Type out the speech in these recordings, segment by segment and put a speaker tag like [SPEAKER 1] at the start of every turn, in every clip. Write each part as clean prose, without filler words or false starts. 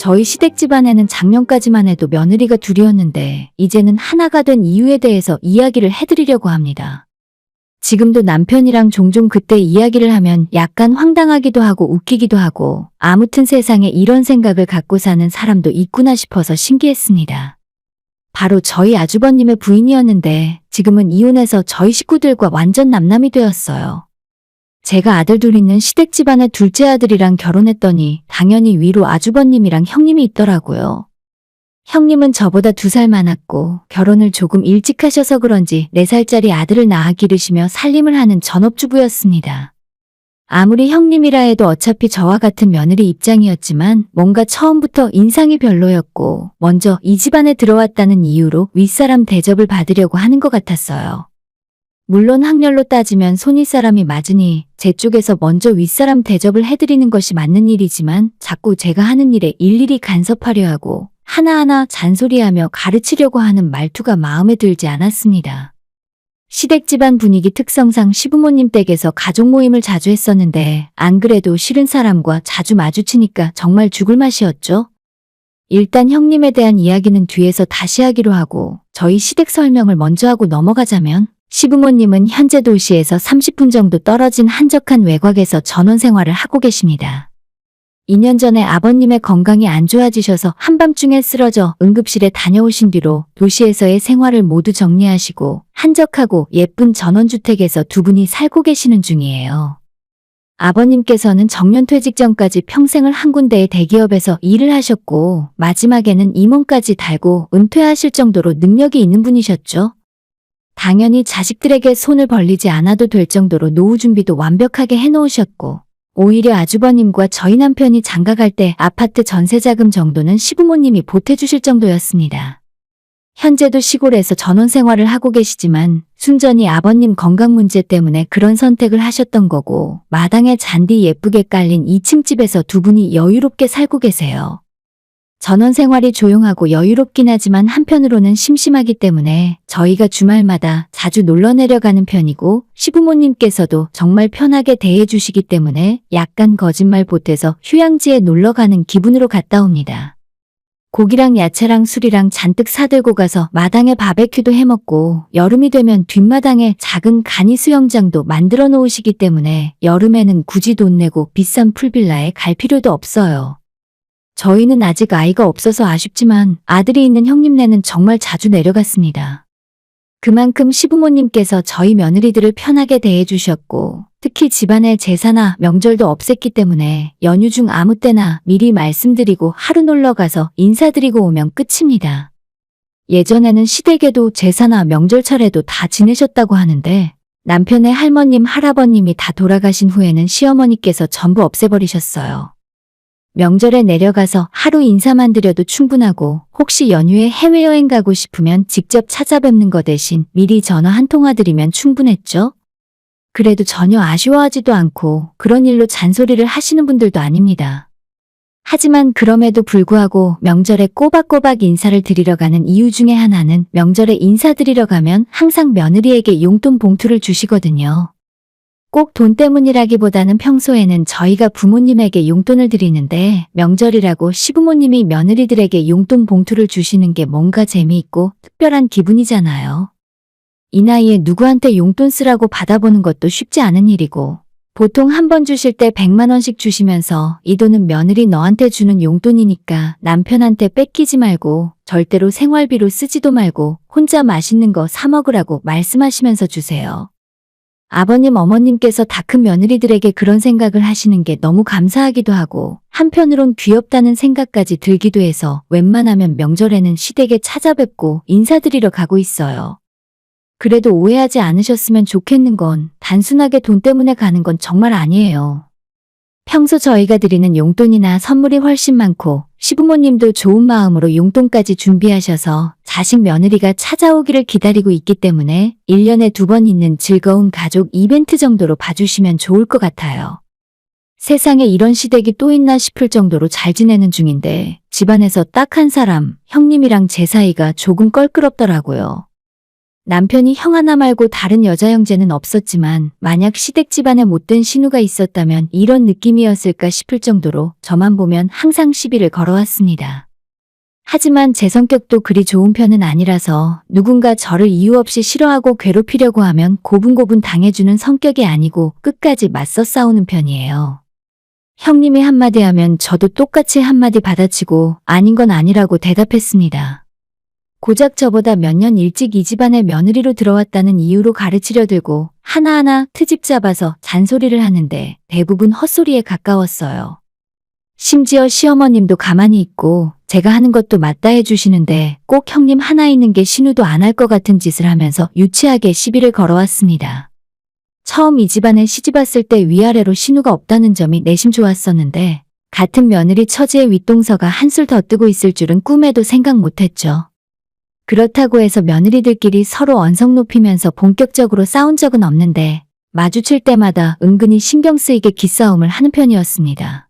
[SPEAKER 1] 저희 시댁 집안에는 작년까지만 해도 며느리가 둘이었는데 이제는 하나가 된 이유에 대해서 이야기를 해드리려고 합니다. 지금도 남편이랑 종종 그때 이야기를 하면 약간 황당하기도 하고 웃기기도 하고 아무튼 세상에 이런 생각을 갖고 사는 사람도 있구나 싶어서 신기했습니다. 바로 저희 아주버님의 부인이었는데 지금은 이혼해서 저희 식구들과 완전 남남이 되었어요. 제가 아들 둘 있는 시댁 집안의 둘째 아들이랑 결혼했더니 당연히 위로 아주버님이랑 형님이 있더라고요. 형님은 저보다 2살 많았고 결혼을 조금 일찍 하셔서 그런지 4살짜리 아들을 낳아 기르시며 살림을 하는 전업주부였습니다. 아무리 형님이라 해도 어차피 저와 같은 며느리 입장이었지만 뭔가 처음부터 인상이 별로였고 먼저 이 집안에 들어왔다는 이유로 윗사람 대접을 받으려고 하는 것 같았어요. 물론 학렬로 따지면 손윗사람이 맞으니 제 쪽에서 먼저 윗사람 대접을 해드리는 것이 맞는 일이지만 자꾸 제가 하는 일에 일일이 간섭하려 하고 하나하나 잔소리하며 가르치려고 하는 말투가 마음에 들지 않았습니다. 시댁 집안 분위기 특성상 시부모님 댁에서 가족 모임을 자주 했었는데 안 그래도 싫은 사람과 자주 마주치니까 정말 죽을 맛이었죠. 일단 형님에 대한 이야기는 뒤에서 다시 하기로 하고 저희 시댁 설명을 먼저 하고 넘어가자면 시부모님은 현재 도시에서 30분 정도 떨어진 한적한 외곽에서 전원 생활을 하고 계십니다. 2년 전에 아버님의 건강이 안 좋아지셔서 한밤중에 쓰러져 응급실에 다녀오신 뒤로 도시에서의 생활을 모두 정리하시고 한적하고 예쁜 전원주택에서 두 분이 살고 계시는 중이에요. 아버님께서는 정년퇴직 전까지 평생을 한 군데의 대기업에서 일을 하셨고 마지막에는 임원까지 달고 은퇴하실 정도로 능력이 있는 분이셨죠. 당연히 자식들에게 손을 벌리지 않아도 될 정도로 노후 준비도 완벽하게 해놓으셨고 오히려 아주버님과 저희 남편이 장가갈 때 아파트 전세자금 정도는 시부모님이 보태주실 정도였습니다. 현재도 시골에서 전원 생활을 하고 계시지만 순전히 아버님 건강 문제 때문에 그런 선택을 하셨던 거고 마당에 잔디 예쁘게 깔린 2층 집에서 두 분이 여유롭게 살고 계세요. 전원 생활이 조용하고 여유롭긴 하지만 한편으로는 심심하기 때문에 저희가 주말마다 자주 놀러 내려가는 편이고 시부모님께서도 정말 편하게 대해주시기 때문에 약간 거짓말 보태서 휴양지에 놀러가는 기분으로 갔다 옵니다. 고기랑 야채랑 술이랑 잔뜩 사들고 가서 마당에 바베큐도 해먹고 여름이 되면 뒷마당에 작은 간이 수영장도 만들어 놓으시기 때문에 여름에는 굳이 돈 내고 비싼 풀빌라에 갈 필요도 없어요. 저희는 아직 아이가 없어서 아쉽지만 아들이 있는 형님네는 정말 자주 내려갔습니다. 그만큼 시부모님께서 저희 며느리들을 편하게 대해주셨고 특히 집안에 제사나 명절도 없앴기 때문에 연휴 중 아무 때나 미리 말씀드리고 하루 놀러가서 인사드리고 오면 끝입니다. 예전에는 시댁에도 제사나 명절차례도 다 지내셨다고 하는데 남편의 할머님, 할아버님이 다 돌아가신 후에는 시어머니께서 전부 없애버리셨어요. 명절에 내려가서 하루 인사만 드려도 충분하고 혹시 연휴에 해외여행 가고 싶으면 직접 찾아뵙는 거 대신 미리 전화 한 통화 드리면 충분했죠? 그래도 전혀 아쉬워하지도 않고 그런 일로 잔소리를 하시는 분들도 아닙니다. 하지만 그럼에도 불구하고 명절에 꼬박꼬박 인사를 드리러 가는 이유 중에 하나는 명절에 인사드리러 가면 항상 며느리에게 용돈 봉투를 주시거든요. 꼭 돈 때문이라기보다는 평소에는 저희가 부모님에게 용돈을 드리는데 명절이라고 시부모님이 며느리들에게 용돈 봉투를 주시는 게 뭔가 재미있고 특별한 기분이잖아요. 이 나이에 누구한테 용돈 쓰라고 받아보는 것도 쉽지 않은 일이고 보통 한 번 주실 때 100만 원씩 주시면서 이 돈은 며느리 너한테 주는 용돈이니까 남편한테 뺏기지 말고 절대로 생활비로 쓰지도 말고 혼자 맛있는 거 사 먹으라고 말씀하시면서 주세요. 아버님, 어머님께서 다 큰 며느리들에게 그런 생각을 하시는 게 너무 감사하기도 하고 한편으론 귀엽다는 생각까지 들기도 해서 웬만하면 명절에는 시댁에 찾아뵙고 인사드리러 가고 있어요. 그래도 오해하지 않으셨으면 좋겠는 건 단순하게 돈 때문에 가는 건 정말 아니에요. 평소 저희가 드리는 용돈이나 선물이 훨씬 많고 시부모님도 좋은 마음으로 용돈까지 준비하셔서 자식 며느리가 찾아오기를 기다리고 있기 때문에 1년에 2번 있는 즐거운 가족 이벤트 정도로 봐주시면 좋을 것 같아요. 세상에 이런 시댁이 또 있나 싶을 정도로 잘 지내는 중인데 집안에서 딱 한 사람, 형님이랑 제 사이가 조금 껄끄럽더라고요. 남편이 형 하나 말고 다른 여자 형제는 없었지만 만약 시댁 집안에 못된 신우가 있었다면 이런 느낌이었을까 싶을 정도로 저만 보면 항상 시비를 걸어왔습니다. 하지만 제 성격도 그리 좋은 편은 아니라서 누군가 저를 이유 없이 싫어하고 괴롭히려고 하면 고분고분 당해주는 성격이 아니고 끝까지 맞서 싸우는 편이에요. 형님이 한마디 하면 저도 똑같이 한마디 받아치고 아닌 건 아니라고 대답했습니다. 고작 저보다 몇 년 일찍 이 집안에 며느리로 들어왔다는 이유로 가르치려 들고 하나하나 트집 잡아서 잔소리를 하는데 대부분 헛소리에 가까웠어요. 심지어 시어머님도 가만히 있고 제가 하는 것도 맞다 해주시는데 꼭 형님 하나 있는 게 신우도 안 할 것 같은 짓을 하면서 유치하게 시비를 걸어왔습니다. 처음 이 집안에 시집왔을 때 위아래로 신우가 없다는 점이 내심 좋았었는데 같은 며느리 처지의 윗동서가 한술 더 뜨고 있을 줄은 꿈에도 생각 못했죠. 그렇다고 해서 며느리들끼리 서로 언성 높이면서 본격적으로 싸운 적은 없는데 마주칠 때마다 은근히 신경 쓰이게 기싸움을 하는 편이었습니다.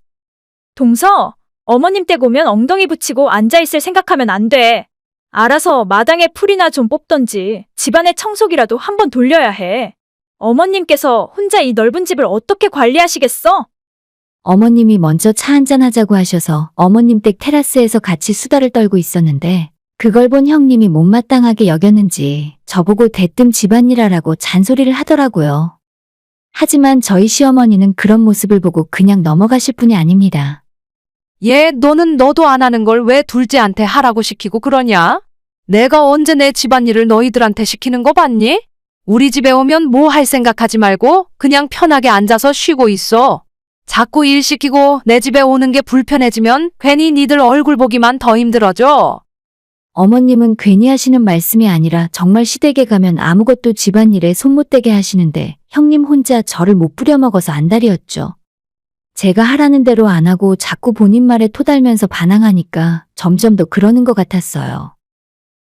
[SPEAKER 2] 동서, 어머님 댁 오면 엉덩이 붙이고 앉아있을 생각하면 안 돼. 알아서 마당에 풀이나 좀 뽑던지 집안의 청소기라도 한번 돌려야 해. 어머님께서 혼자 이 넓은 집을 어떻게 관리하시겠어?
[SPEAKER 1] 어머님이 먼저 차 한잔 하자고 하셔서 어머님 댁 테라스에서 같이 수다를 떨고 있었는데 그걸 본 형님이 못마땅하게 여겼는지 저보고 대뜸 집안일하라고 잔소리를 하더라고요. 하지만 저희 시어머니는 그런 모습을 보고 그냥 넘어가실 분이 아닙니다.
[SPEAKER 3] 얘, 너도 안 하는 걸 왜 둘째한테 하라고 시키고 그러냐? 내가 언제 내 집안일을 너희들한테 시키는 거 봤니? 우리 집에 오면 뭐 할 생각하지 말고 그냥 편하게 앉아서 쉬고 있어. 자꾸 일 시키고 내 집에 오는 게 불편해지면 괜히 니들 얼굴 보기만 더 힘들어져.
[SPEAKER 1] 어머님은 괜히 하시는 말씀이 아니라 정말 시댁에 가면 아무것도 집안일에 손 못 대게 하시는데 형님 혼자 저를 못 부려먹어서 안달이었죠. 제가 하라는 대로 안 하고 자꾸 본인 말에 토달면서 반항하니까 점점 더 그러는 것 같았어요.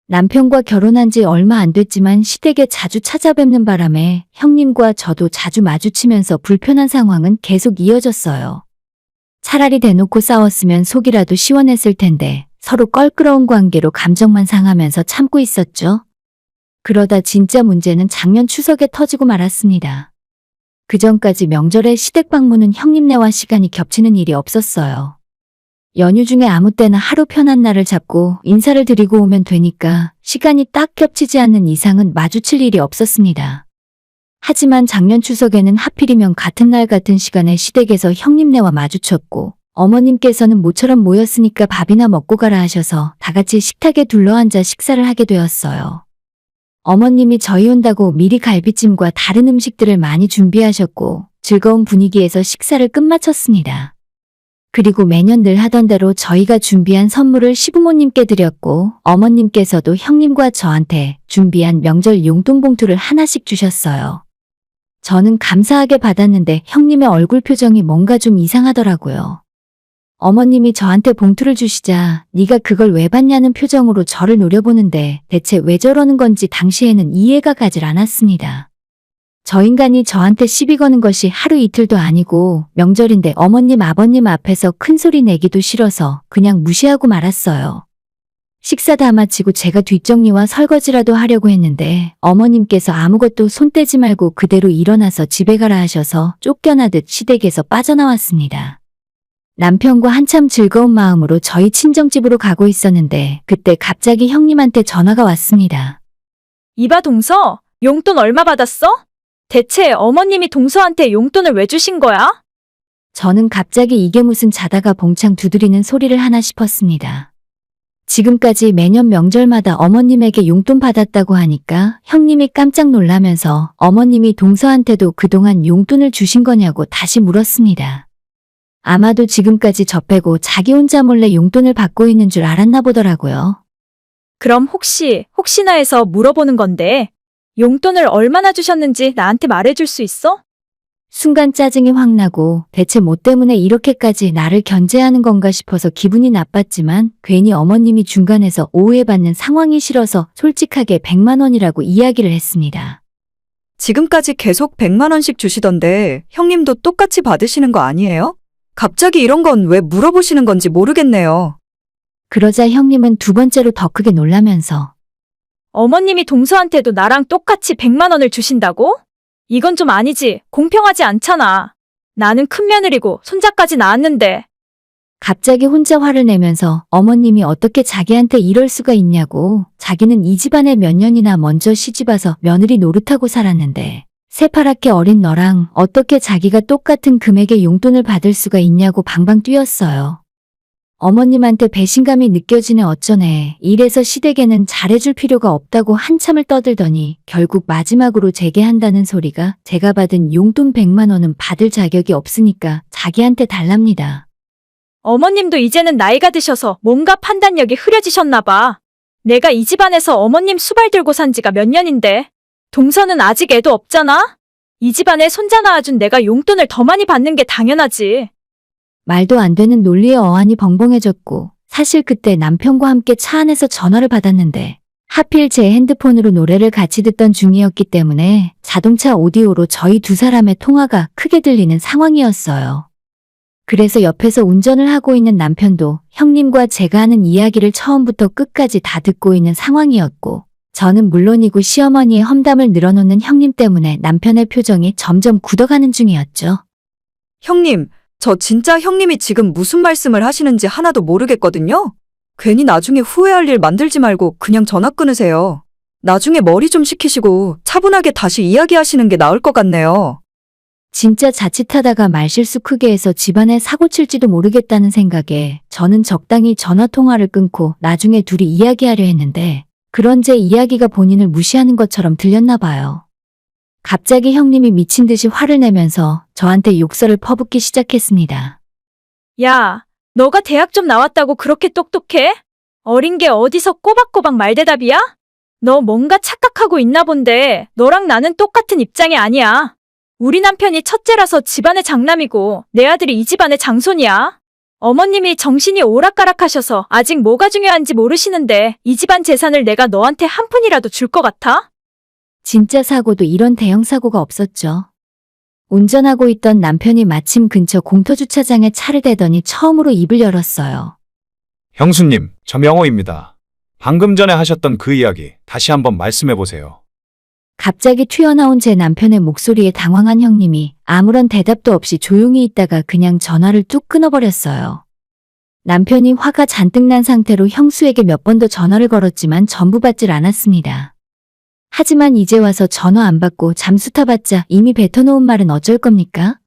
[SPEAKER 1] 남편과 결혼한 지 얼마 안 됐지만 시댁에 자주 찾아뵙는 바람에 형님과 저도 자주 마주치면서 불편한 상황은 계속 이어졌어요. 차라리 대놓고 싸웠으면 속이라도 시원했을 텐데 서로 껄끄러운 관계로 감정만 상하면서 참고 있었죠. 그러다 진짜 문제는 작년 추석에 터지고 말았습니다. 그전까지 명절에 시댁 방문은 형님네와 시간이 겹치는 일이 없었어요. 연휴 중에 아무 때나 하루 편한 날을 잡고 인사를 드리고 오면 되니까 시간이 딱 겹치지 않는 이상은 마주칠 일이 없었습니다. 하지만 작년 추석에는 하필이면 같은 날 같은 시간에 시댁에서 형님네와 마주쳤고 어머님께서는 모처럼 모였으니까 밥이나 먹고 가라 하셔서 다 같이 식탁에 둘러앉아 식사를 하게 되었어요. 어머님이 저희 온다고 미리 갈비찜과 다른 음식들을 많이 준비하셨고 즐거운 분위기에서 식사를 끝마쳤습니다. 그리고 매년 늘 하던 대로 저희가 준비한 선물을 시부모님께 드렸고 어머님께서도 형님과 저한테 준비한 명절 용돈 봉투를 하나씩 주셨어요. 저는 감사하게 받았는데 형님의 얼굴 표정이 뭔가 좀 이상하더라고요. 어머님이 저한테 봉투를 주시자 네가 그걸 왜 받냐는 표정으로 저를 노려보는데 대체 왜 저러는 건지 당시에는 이해가 가질 않았습니다. 저 인간이 저한테 시비 거는 것이 하루 이틀도 아니고 명절인데 어머님 아버님 앞에서 큰 소리 내기도 싫어서 그냥 무시하고 말았어요. 식사 다 마치고 제가 뒷정리와 설거지라도 하려고 했는데 어머님께서 아무것도 손 떼지 말고 그대로 일어나서 집에 가라 하셔서 쫓겨나듯 시댁에서 빠져나왔습니다. 남편과 한참 즐거운 마음으로 저희 친정집으로 가고 있었는데 그때 갑자기 형님한테 전화가 왔습니다.
[SPEAKER 2] 이봐 동서, 용돈 얼마 받았어? 대체 어머님이 동서한테 용돈을 왜 주신 거야?
[SPEAKER 1] 저는 갑자기 이게 무슨 자다가 봉창 두드리는 소리를 하나 싶었습니다. 지금까지 매년 명절마다 어머님에게 용돈 받았다고 하니까 형님이 깜짝 놀라면서 어머님이 동서한테도 그동안 용돈을 주신 거냐고 다시 물었습니다. 아마도 지금까지 저 빼고 자기 혼자 몰래 용돈을 받고 있는 줄 알았나 보더라고요.
[SPEAKER 2] 그럼 혹시나 해서 물어보는 건데 용돈을 얼마나 주셨는지 나한테 말해줄 수 있어?
[SPEAKER 1] 순간 짜증이 확 나고 대체 뭐 때문에 이렇게까지 나를 견제하는 건가 싶어서 기분이 나빴지만 괜히 어머님이 중간에서 오해받는 상황이 싫어서 솔직하게 100만 원이라고 이야기를 했습니다.
[SPEAKER 4] 지금까지 계속 100만 원씩 주시던데 형님도 똑같이 받으시는 거 아니에요? 갑자기 이런 건 왜 물어보시는 건지 모르겠네요.
[SPEAKER 1] 그러자 형님은 두 번째로 더 크게 놀라면서
[SPEAKER 2] 어머님이 동서한테도 나랑 똑같이 100만 원을 주신다고? 이건 좀 아니지. 공평하지 않잖아. 나는 큰 며느리고 손자까지 낳았는데.
[SPEAKER 1] 갑자기 혼자 화를 내면서 어머님이 어떻게 자기한테 이럴 수가 있냐고, 자기는 이 집안에 몇 년이나 먼저 시집와서 며느리 노릇하고 살았는데 새파랗게 어린 너랑 어떻게 자기가 똑같은 금액의 용돈을 받을 수가 있냐고 방방 뛰었어요. 어머님한테 배신감이 느껴지네 어쩌네. 이래서 시댁에는 잘해줄 필요가 없다고 한참을 떠들더니 결국 마지막으로 제게 한다는 소리가 제가 받은 용돈 100만 원은 받을 자격이 없으니까 자기한테 달랍니다.
[SPEAKER 2] 어머님도 이제는 나이가 드셔서 뭔가 판단력이 흐려지셨나 봐. 내가 이 집안에서 어머님 수발 들고 산 지가 몇 년인데. 동서는 아직 애도 없잖아? 이 집안에 손자 낳아준 내가 용돈을 더 많이 받는 게 당연하지.
[SPEAKER 1] 말도 안 되는 논리에 어안이 벙벙해졌고, 사실 그때 남편과 함께 차 안에서 전화를 받았는데 하필 제 핸드폰으로 노래를 같이 듣던 중이었기 때문에 자동차 오디오로 저희 두 사람의 통화가 크게 들리는 상황이었어요. 그래서 옆에서 운전을 하고 있는 남편도 형님과 제가 하는 이야기를 처음부터 끝까지 다 듣고 있는 상황이었고, 저는 물론이고 시어머니의 험담을 늘어놓는 형님 때문에 남편의 표정이 점점 굳어가는 중이었죠.
[SPEAKER 4] 형님, 저 진짜 형님이 지금 무슨 말씀을 하시는지 하나도 모르겠거든요? 괜히 나중에 후회할 일 만들지 말고 그냥 전화 끊으세요. 나중에 머리 좀 식히시고 차분하게 다시 이야기하시는 게 나을 것 같네요.
[SPEAKER 1] 진짜 자칫하다가 말실수 크게 해서 집안에 사고 칠지도 모르겠다는 생각에 저는 적당히 전화 통화를 끊고 나중에 둘이 이야기하려 했는데 그런 제 이야기가 본인을 무시하는 것처럼 들렸나 봐요. 갑자기 형님이 미친 듯이 화를 내면서 저한테 욕설을 퍼붓기 시작했습니다.
[SPEAKER 2] 야, 너가 대학 좀 나왔다고 그렇게 똑똑해? 어린 게 어디서 꼬박꼬박 말대답이야? 너 뭔가 착각하고 있나 본데 너랑 나는 똑같은 입장이 아니야. 우리 남편이 첫째라서 집안의 장남이고 내 아들이 이 집안의 장손이야. 어머님이 정신이 오락가락하셔서 아직 뭐가 중요한지 모르시는데 이 집안 재산을 내가 너한테 한 푼이라도 줄 것 같아?
[SPEAKER 1] 진짜 사고도 이런 대형 사고가 없었죠. 운전하고 있던 남편이 마침 근처 공터주차장에 차를 대더니 처음으로 입을 열었어요.
[SPEAKER 5] 형수님, 저 명호입니다. 방금 전에 하셨던 그 이야기 다시 한번 말씀해 보세요.
[SPEAKER 1] 갑자기 튀어나온 제 남편의 목소리에 당황한 형님이 아무런 대답도 없이 조용히 있다가 그냥 전화를 뚝 끊어버렸어요. 남편이 화가 잔뜩 난 상태로 형수에게 몇 번 더 전화를 걸었지만 전부 받질 않았습니다. 하지만 이제 와서 전화 안 받고 잠수 타봤자 이미 뱉어놓은 말은 어쩔 겁니까?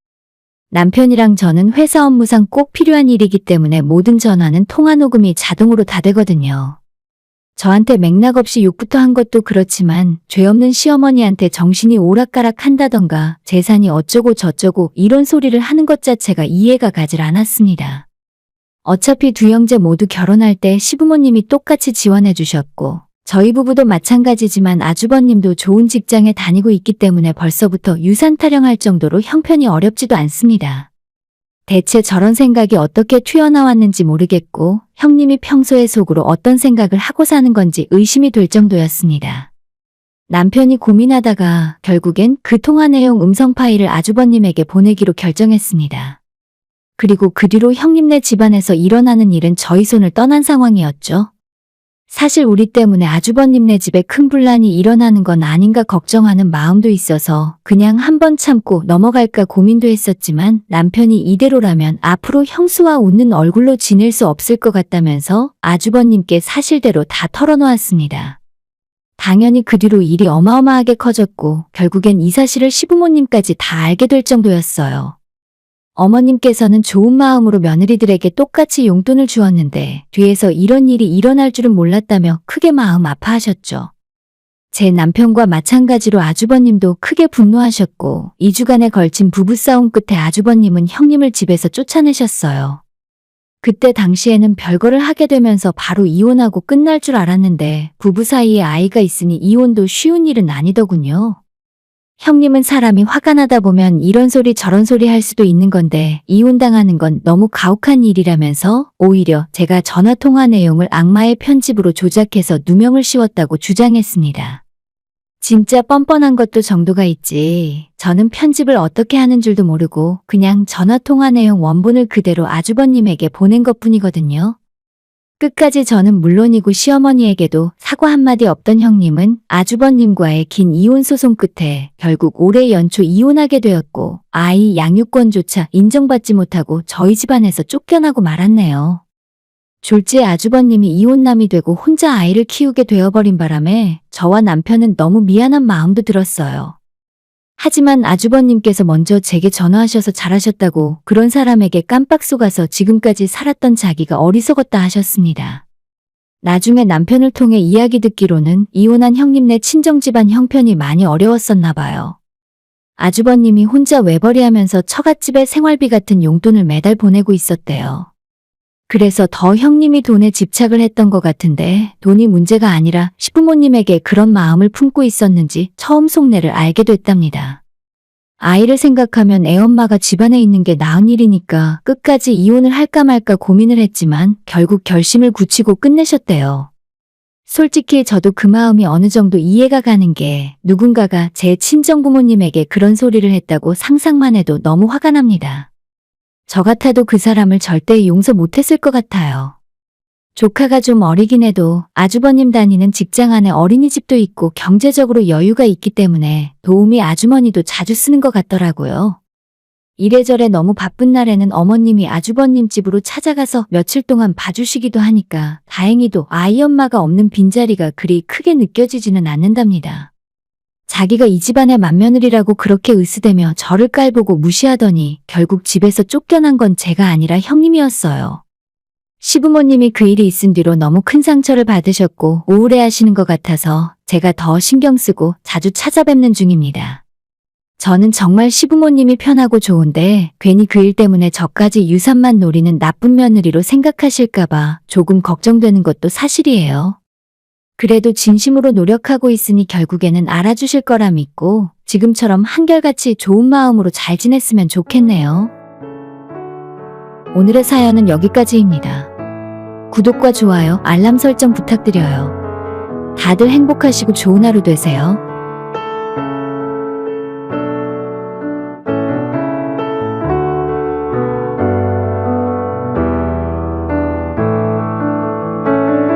[SPEAKER 1] 남편이랑 저는 회사 업무상 꼭 필요한 일이기 때문에 모든 전화는 통화 녹음이 자동으로 다 되거든요. 저한테 맥락 없이 욕부터 한 것도 그렇지만 죄 없는 시어머니한테 정신이 오락가락 한다던가 재산이 어쩌고 저쩌고 이런 소리를 하는 것 자체가 이해가 가질 않았습니다. 어차피 두 형제 모두 결혼할 때 시부모님이 똑같이 지원해 주셨고 저희 부부도 마찬가지지만 아주버님도 좋은 직장에 다니고 있기 때문에 벌써부터 유산 타령할 정도로 형편이 어렵지도 않습니다. 대체 저런 생각이 어떻게 튀어나왔는지 모르겠고 형님이 평소에 속으로 어떤 생각을 하고 사는 건지 의심이 될 정도였습니다. 남편이 고민하다가 결국엔 그 통화 내용 음성 파일을 아주버님에게 보내기로 결정했습니다. 그리고 그 뒤로 형님네 집안에서 일어나는 일은 저희 손을 떠난 상황이었죠. 사실 우리 때문에 아주버님네 집에 큰 분란이 일어나는 건 아닌가 걱정하는 마음도 있어서 그냥 한번 참고 넘어갈까 고민도 했었지만 남편이 이대로라면 앞으로 형수와 웃는 얼굴로 지낼 수 없을 것 같다면서 아주버님께 사실대로 다 털어놓았습니다. 당연히 그 뒤로 일이 어마어마하게 커졌고 결국엔 이 사실을 시부모님까지 다 알게 될 정도였어요. 어머님께서는 좋은 마음으로 며느리들에게 똑같이 용돈을 주었는데 뒤에서 이런 일이 일어날 줄은 몰랐다며 크게 마음 아파하셨죠. 제 남편과 마찬가지로 아주버님도 크게 분노하셨고 2주간에 걸친 부부싸움 끝에 아주버님은 형님을 집에서 쫓아내셨어요. 그때 당시에는 별거를 하게 되면서 바로 이혼하고 끝날 줄 알았는데 부부 사이에 아이가 있으니 이혼도 쉬운 일은 아니더군요. 형님은 사람이 화가 나다 보면 이런 소리 저런 소리 할 수도 있는 건데 이혼당하는 건 너무 가혹한 일이라면서 오히려 제가 전화통화 내용을 악마의 편집으로 조작해서 누명을 씌웠다고 주장했습니다. 진짜 뻔뻔한 것도 정도가 있지. 저는 편집을 어떻게 하는 줄도 모르고 그냥 전화통화 내용 원본을 그대로 아주버님에게 보낸 것뿐이거든요. 끝까지 저는 물론이고 시어머니에게도 사과 한마디 없던 형님은 아주버님과의 긴 이혼 소송 끝에 결국 올해 연초 이혼하게 되었고 아이 양육권조차 인정받지 못하고 저희 집안에서 쫓겨나고 말았네요. 졸지에 아주버님이 이혼남이 되고 혼자 아이를 키우게 되어버린 바람에 저와 남편은 너무 미안한 마음도 들었어요. 하지만 아주버님께서 먼저 제게 전화하셔서 잘하셨다고 그런 사람에게 깜빡 속아서 지금까지 살았던 자기가 어리석었다 하셨습니다. 나중에 남편을 통해 이야기 듣기로는 이혼한 형님네 친정집안 형편이 많이 어려웠었나 봐요. 아주버님이 혼자 외벌이하면서 처갓집에 생활비 같은 용돈을 매달 보내고 있었대요. 그래서 더 형님이 돈에 집착을 했던 것 같은데 돈이 문제가 아니라 시부모님에게 그런 마음을 품고 있었는지 처음 속내를 알게 됐답니다. 아이를 생각하면 애엄마가 집안에 있는 게 나은 일이니까 끝까지 이혼을 할까 말까 고민을 했지만 결국 결심을 굳히고 끝내셨대요. 솔직히 저도 그 마음이 어느 정도 이해가 가는 게 누군가가 제 친정부모님에게 그런 소리를 했다고 상상만 해도 너무 화가 납니다. 저 같아도 그 사람을 절대 용서 못했을 것 같아요. 조카가 좀 어리긴 해도 아주버님 다니는 직장 안에 어린이집도 있고 경제적으로 여유가 있기 때문에 도우미 아주머니도 자주 쓰는 것 같더라고요. 이래저래 너무 바쁜 날에는 어머님이 아주버님 집으로 찾아가서 며칠 동안 봐주시기도 하니까 다행히도 아이 엄마가 없는 빈자리가 그리 크게 느껴지지는 않는답니다. 자기가 이 집안의 맏며느리라고 그렇게 으스대며 저를 깔보고 무시하더니 결국 집에서 쫓겨난 건 제가 아니라 형님이었어요. 시부모님이 그 일이 있은 뒤로 너무 큰 상처를 받으셨고 우울해하시는 것 같아서 제가 더 신경 쓰고 자주 찾아뵙는 중입니다. 저는 정말 시부모님이 편하고 좋은데 괜히 그 일 때문에 저까지 유산만 노리는 나쁜 며느리로 생각하실까봐 조금 걱정되는 것도 사실이에요. 그래도 진심으로 노력하고 있으니 결국에는 알아주실 거라 믿고 지금처럼 한결같이 좋은 마음으로 잘 지냈으면 좋겠네요. 오늘의 사연은 여기까지입니다. 구독과 좋아요, 알람 설정 부탁드려요. 다들 행복하시고 좋은 하루 되세요.